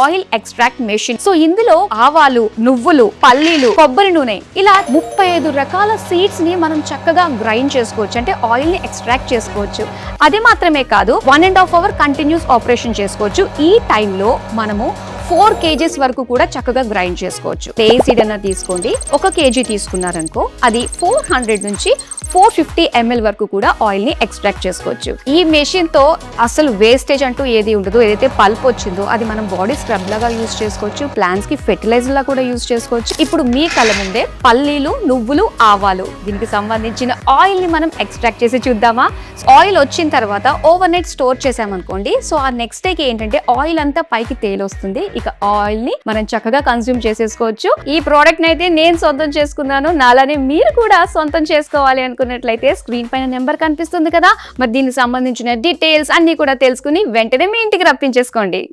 Oil extract machine. So ఇందులో ఆవాలు, నువ్వులు, పల్లీలు, కొబ్బరి నూనె ఇలా 35 రకాల సీడ్స్ ని మనం చక్కగా గ్రైండ్ చేసుకోవచ్చు, అంటే ఆయిల్ ని ఎక్స్ట్రాక్ట్ చేసుకోవచ్చు. అది మాత్రమే కాదు, 1.5 hour కంటిన్యూస్ ఆపరేషన్ చేసుకోవచ్చు. ఈ టైంలో మనము 4 kgs వరకు కూడా చక్కగా గ్రైండ్ చేసుకోవచ్చు. సీడ్ అన్న తీసుకోండి, 1 kg తీసుకున్నారనుకో అది 400 నుంచి 450 ml వరకు కూడా ఆయిల్ ని ఎక్స్ట్రాక్ట్ చేసుకోవచ్చు. ఈ మెషిన్ తో అసలు వేస్టేజ్ అంటూ ఏది ఉండదు. ఏదైతే పల్ప్ వచ్చిందో అది మనం బాడీ స్క్రబ్ లాగా యూజ్ చేసుకోవచ్చు, ప్లాంట్స్ కి ఫెర్టిలైజర్ లా కూడా యూజ్ చేసుకోవచ్చు. ఇప్పుడు మీ కళ్ళ ముందే పల్లీలు, నువ్వులు, ఆవాలు దీనికి సంబంధించిన ఆయిల్ ని మనం ఎక్స్ట్రాక్ట్ చేసి చూద్దామా? ఆయిల్ వచ్చిన తర్వాత ఓవర్ నైట్ స్టోర్ చేసామనుకోండి, సో ఆ నెక్స్ట్ డేకి ఏంటంటే ఆయిల్ అంతా పైకి తేలొస్తుంది. ఇక ఆయిల్ ని మనం చక్కగా కన్స్యూమ్ చేసేసుకోవచ్చు. ఈ ప్రోడక్ట్ అయితే నేను సొంతం చేసుకున్నాను, నాలానే మీరు కూడా సొంతం చేసుకోవాలి అనుకున్నట్లయితే స్క్రీన్ పైన నెంబర్ కనిపిస్తుంది కదా, మరి దీనికి సంబంధించిన డీటెయిల్స్ అన్ని కూడా తెలుసుకుని వెంటనే మీ ఇంటికి రప్పించేసుకోండి.